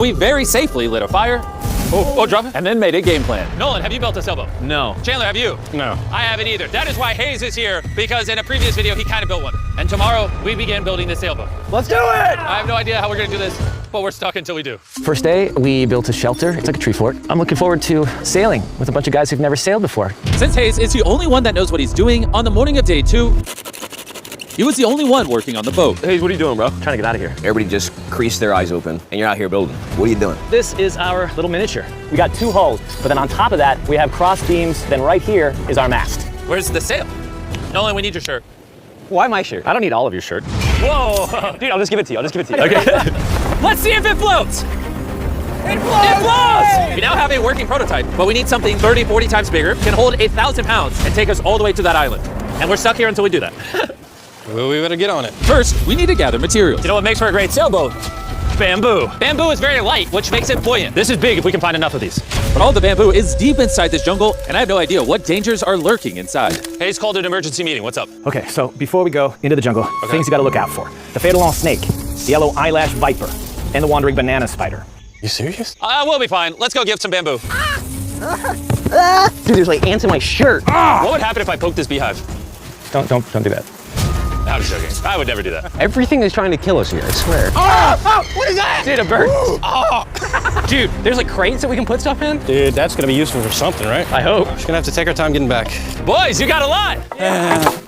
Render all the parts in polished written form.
We very safely lit a fire. Oh, drop it. And then made a game plan. Nolan, have you built a sailboat? No. Chandler, have you? No. I haven't either. That is why Hayes is here, because in a previous video, he kind of built one. And tomorrow, we begin building the sailboat. Let's do it! I have no idea how we're gonna do this, but we're stuck until we do. First day, we built a shelter. It's like a tree fort. I'm looking forward to sailing with a bunch of guys who've never sailed before. Since Hayes is the only one that knows what he's doing, on the morning of day 2, he was the only one working on the boat. Hayes, what are you doing, bro? Trying to get out of here. Everybody just creased their eyes open, and you're out here building. What are you doing? This is our little miniature. We got 2 hulls, but then on top of that, we have cross beams. Then right here is our mast. Where's the sail? Nolan, we need your shirt. Why my shirt? I don't need all of your shirt. Whoa! Dude, I'll just give it to you. Okay. Let's see if it floats! It floats! We now have a working prototype, but we need something 30, 40 times bigger, can hold 1,000 pounds, and take us all the way to that island. And we're stuck here until we do that. Well, we better get on it. First, we need to gather materials. You know what makes for a great sailboat? Bamboo. Bamboo is very light, which makes it buoyant. This is big if we can find enough of these. But all the bamboo is deep inside this jungle, and I have no idea what dangers are lurking inside. Hayes called an emergency meeting. What's up? Okay, so before we go into the jungle, things you gotta look out for. The fatal snake, the yellow eyelash viper, and the wandering banana spider. You serious? We'll be fine. Let's go get some bamboo. Dude, there's like ants in my shirt. What would happen if I poked this beehive? Don't do that. I'm just joking. I would never do that. Everything is trying to kill us here, I swear. What is that? Dude, a bird. Dude, there's like crates that we can put stuff in? Dude, that's gonna be useful for something, right? I hope. Just gonna have to take our time getting back. Boys, you got a lot.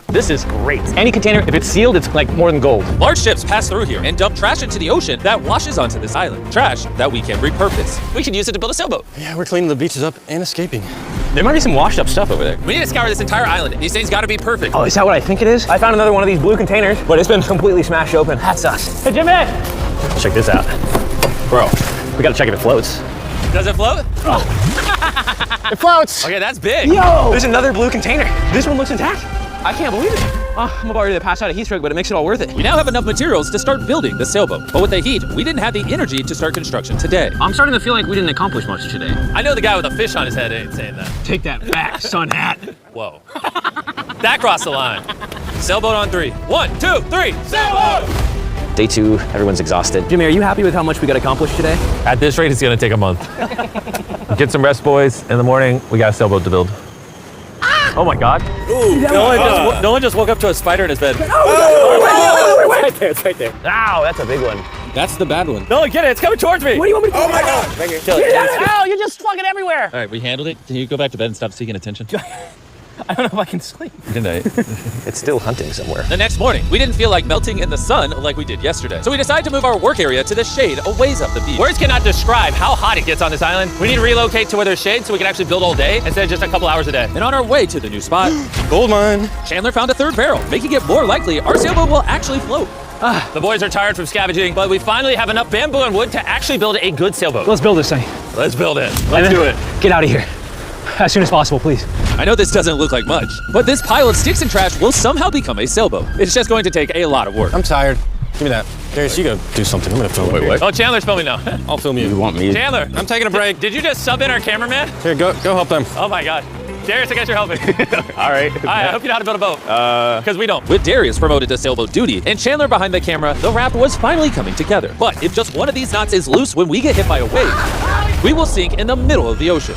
This is great. Any container, if it's sealed, it's like more than gold. Large ships pass through here and dump trash into the ocean that washes onto this island. Trash that we can repurpose. We can use it to build a sailboat. Yeah, we're cleaning the beaches up and escaping. There might be some washed up stuff over there. We need to scour this entire island. These things gotta be perfect. Oh, is that what I think it is? I found another one of these blue containers, but it's been completely smashed open. That sucks. Hey, Jimmy! Check this out. Bro, we gotta check if it floats. Does it float? It floats! Okay, that's big. Yo! There's another blue container. This one looks intact. I can't believe it. I'm about ready to pass out a heat stroke, but it makes it all worth it. We now have enough materials to start building the sailboat. But with the heat, we didn't have the energy to start construction today. I'm starting to feel like we didn't accomplish much today. I know the guy with a fish on his head ain't saying that. Take that back, sun hat. Whoa. That crossed the line. Sailboat on 3. 1, 2, 3, sailboat! Day 2, everyone's exhausted. Jimmy, are you happy with how much we got accomplished today? At this rate, it's gonna take a month. Get some rest, boys. In the morning, we got a sailboat to build. Oh my God. Nolan just woke up to a spider in his bed. Wait. Right there, it's right there. Ow, that's a big one. That's the bad one. Nolan, get it. It's coming towards me. What do you want me to do? Oh my God. Kill it. Ow, you're just fucking everywhere. All right, we handled it. Can you go back to bed and stop seeking attention? I don't know if I can sleep. Good night. It's still hunting somewhere. The next morning, we didn't feel like melting in the sun like we did yesterday. So we decided to move our work area to the shade a ways up the beach. Words cannot describe how hot it gets on this island. We need to relocate to where there's shade so we can actually build all day instead of just a couple hours a day. And on our way to the new spot, Gold mine. Chandler found a 3rd barrel, making it more likely our sailboat will actually float. The boys are tired from scavenging, but we finally have enough bamboo and wood to actually build a good sailboat. Let's build this thing. Let's build it. Let's do it. Get out of here. As soon as possible, please. I know this doesn't look like much, but this pile of sticks and trash will somehow become a sailboat. It's just going to take a lot of work. I'm tired. Give me that. Darius, you go do something. I'm gonna film it. Oh, Chandler's filming now. I'll film you. You want me? Chandler, I'm taking a break. did you just sub in our cameraman? Here, go help them. Oh my God. Darius, I guess you're helping. All right. I hope you know how to build a boat. Because we don't. With Darius promoted to sailboat duty and Chandler behind the camera, the raft was finally coming together. But if just one of these knots is loose when we get hit by a wave, we will sink in the middle of the ocean.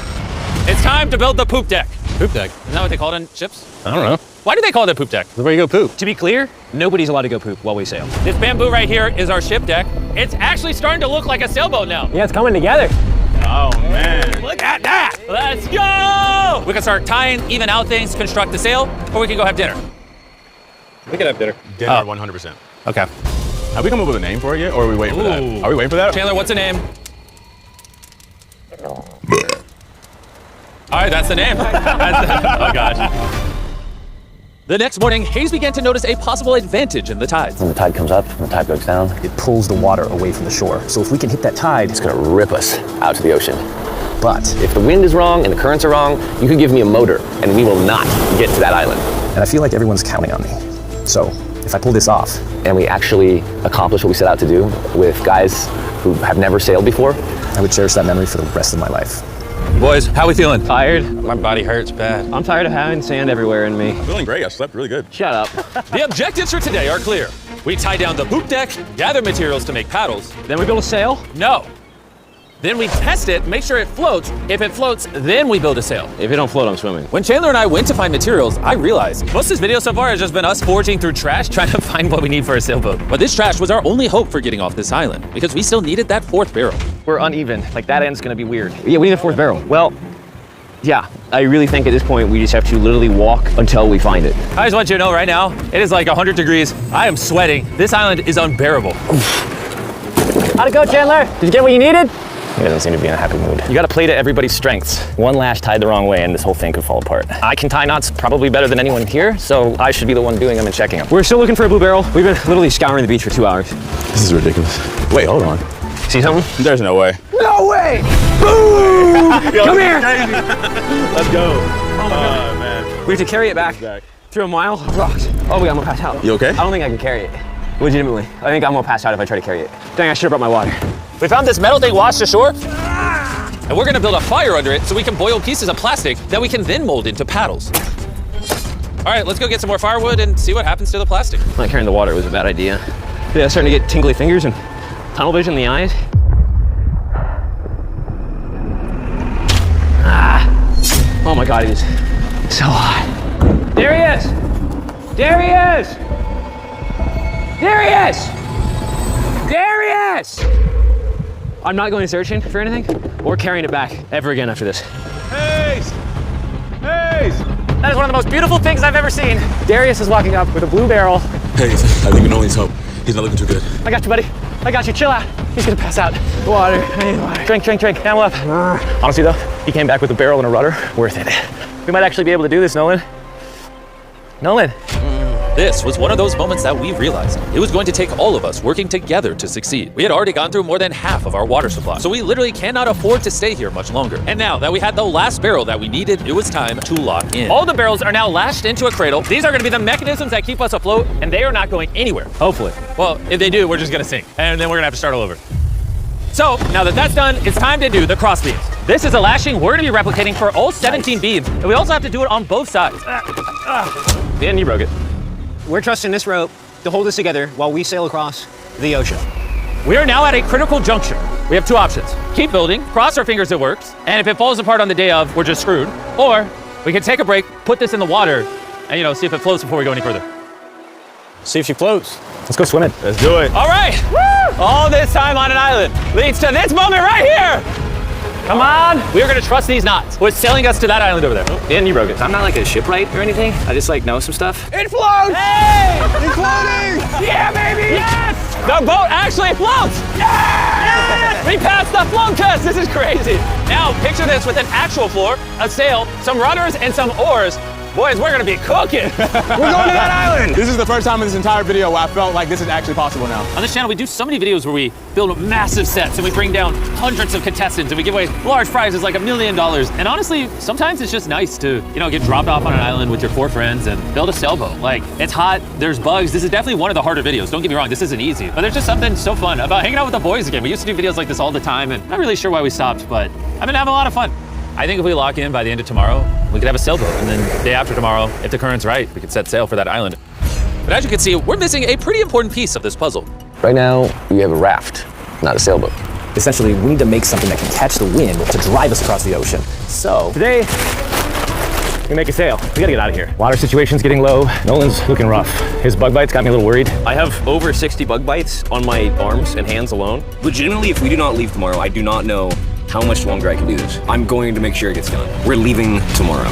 It's time to build the poop deck. Poop deck. Isn't that what they call it in ships? I don't know. Why do they call it a poop deck? That's where you go poop. To be clear, nobody's allowed to go poop while we sail. This bamboo right here is our ship deck. It's actually starting to look like a sailboat now. Yeah, it's coming together. Oh man. Look at that! Let's go! We can start tying, even out things, construct the sail, or we can go have dinner. We can have dinner. Dinner, 100%. Okay. Have we come up with a name for it yet, or are we waiting for that? Ooh. Are we waiting for that? Chandler, what's the name? All right, that's the name. Oh gosh. The next morning, Hayes began to notice a possible advantage in the tides. When the tide comes up and the tide goes down, it pulls the water away from the shore. So if we can hit that tide, It's gonna rip us out to the ocean. But if the wind is wrong and the currents are wrong, you can give me a motor and we will not get to that island. and I feel like everyone's counting on me. So if I pull this off, And we actually accomplish what we set out to do with guys who have never sailed before, I would cherish that memory for the rest of my life. Boys, how we feeling? Tired. My body hurts bad. I'm tired of having sand everywhere in me. Feeling great. I slept really good. Shut up. The objectives for today are clear. We tie down the poop deck, gather materials to make paddles. Then we build a sail. No. Then we test it, make sure it floats. If it floats, then we build a sail. If it don't float, I'm swimming. When Chandler and I went to find materials, I realized most of this video so far has just been us foraging through trash trying to find what we need for a sailboat. But this trash was our only hope for getting off this island because we still needed that fourth barrel. We're uneven. Like, that end's gonna be weird. Yeah, we need a fourth barrel. Well, yeah, I really think at this point we just have to literally walk until we find it. I just want you to know right now, it is like 100 degrees. I am sweating. This island is unbearable. How'd it go, Chandler? Did you get what you needed? He doesn't seem to be in a happy mood. You gotta play to everybody's strengths. One lash tied the wrong way and this whole thing could fall apart. I can tie knots probably better than anyone here, so I should be the one doing them and checking them. We're still looking for a blue barrel. We've been literally scouring the beach for 2 hours. This is ridiculous. Wait, hold on. See something? There's no way. No way! Boom! Come here! Let's go. Oh, man. We have to carry it back through a mile of rocks. Oh, wait, I'm gonna pass out. You okay? I don't think I can carry it. Legitimately. I think I'm gonna pass out if I try to carry it. Dang, I should have brought my water. We found this metal thing washed ashore, and we're gonna build a fire under it so we can boil pieces of plastic that we can then mold into paddles. All right, let's go get some more firewood and see what happens to the plastic. Not carrying the water was a bad idea. Yeah, starting to get tingly fingers and tunnel vision in the eyes. Oh my God, it is so hot. There he is! There he is! There he is! There he is! I'm not going searching for anything or carrying it back ever again after this. Hayes! Hayes! That is one of the most beautiful things I've ever seen. Darius is walking up with a blue barrel. Hayes, I think we know he's hope. He's not looking too good. I got you, buddy. I got you. Chill out. He's gonna pass out. Water. I need water. Drink, drink, drink. Camel up. Honestly, though, he came back with a barrel and a rudder. Worth it. We might actually be able to do this, Nolan. Nolan. This was one of those moments that we realized it was going to take all of us working together to succeed. We had already gone through more than half of our water supply, so we literally cannot afford to stay here much longer. And now that we had the last barrel that we needed, it was time to lock in. All the barrels are now lashed into a cradle. These are going to be the mechanisms that keep us afloat, and they are not going anywhere. Hopefully. Well, if they do, we're just going to sink, and then we're going to have to start all over. So, now that that's done, it's time to do the cross beams. This is a lashing we're going to be replicating for all 17 beams, and we also have to do it on both sides. Dan, you broke it. We're trusting this rope to hold us together while we sail across the ocean. We are now at a critical juncture. We have two options. Keep building, cross our fingers it works, and if it falls apart on the day of, we're just screwed. Or we can take a break, put this in the water, and see if it floats before we go any further. See if she floats. Let's go swim it. Let's do it. All right, woo! All this time on an island leads to this moment right here. Come on. We are gonna trust these knots. We're sailing us to that island over there. Dan, you broke it. I'm not like a shipwright or anything. I just know some stuff. It floats! Hey! It's floating! Yeah, baby! Yes! The boat actually floats! Yes! We passed the float test! This is crazy! Now, picture this with an actual floor, a sail, some rudders, and some oars. Boys, we're gonna be cooking! We're going to that island! This is the first time in this entire video where I felt like this is actually possible now. On this channel, we do so many videos where we build massive sets and we bring down hundreds of contestants and we give away large prizes like $1 million. And honestly, sometimes it's just nice to, get dropped off on an island with your 4 friends and build a sailboat. Like, it's hot, there's bugs. This is definitely one of the harder videos. Don't get me wrong, this isn't easy. But there's just something so fun about hanging out with the boys again. We used to do videos like this all the time and I'm not really sure why we stopped, but I've been having a lot of fun. I think if we lock in by the end of tomorrow, we could have a sailboat. And then the day after tomorrow, if the current's right, we could set sail for that island. But as you can see, we're missing a pretty important piece of this puzzle. Right now, we have a raft, not a sailboat. Essentially, we need to make something that can catch the wind to drive us across the ocean. So Today, we make a sail. We gotta get out of here. Water situation's getting low. Nolan's looking rough. His bug bites got me a little worried. I have over 60 bug bites on my arms and hands alone. Legitimately, if we do not leave tomorrow, I do not know how much longer I can do this. I'm going to make sure it gets done. We're leaving tomorrow.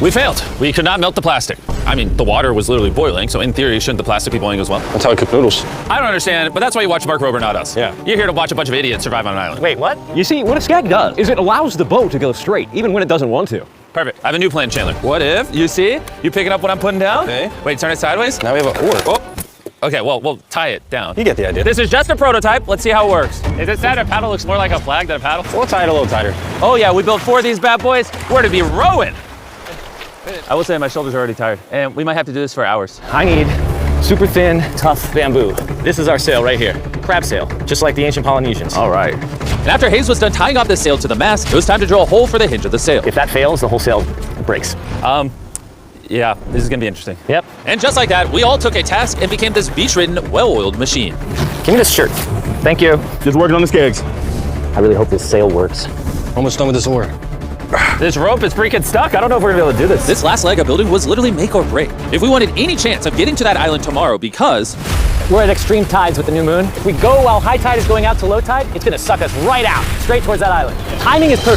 We failed. We could not melt the plastic. I mean, the water was literally boiling, so in theory, shouldn't the plastic be boiling as well? That's how I cook noodles. I don't understand, but that's why you watch Mark Rober, not us. Yeah. You're here to watch a bunch of idiots survive on an island. Wait, what? You see, what a skag does is it allows the boat to go straight, even when it doesn't want to. Perfect. I have a new plan, Chandler. What if, you picking up what I'm putting down? Okay. Wait, turn it sideways? Now we have an oar. Oh. Okay, well, we'll tie it down. You get the idea. This is just a prototype. Let's see how it works. Is it sad a paddle looks more like a flag than a paddle? We'll tie it a little tighter. Oh yeah, we built 4 of these bad boys. We're to be rowing. I will say my shoulders are already tired, and we might have to do this for hours. I need super thin, tough bamboo. This is our sail right here. Crab sail, just like the ancient Polynesians. All right. And after Hayes was done tying off the sail to the mast, it was time to drill a hole for the hinge of the sail. If that fails, the whole sail breaks. Yeah, this is gonna be interesting. Yep. And just like that, we all took a task and became this beach-ridden, well-oiled machine. Give me this shirt. Thank you. Just working on the kegs. I really hope this sail works. Almost done with this oar. This rope is freaking stuck. I don't know if we're gonna be able to do this. This last leg of building was literally make or break. If we wanted any chance of getting to that island tomorrow, because We're at extreme tides with the new moon. If we go while high tide is going out to low tide, it's gonna suck us right out, straight towards that island. Timing is perfect.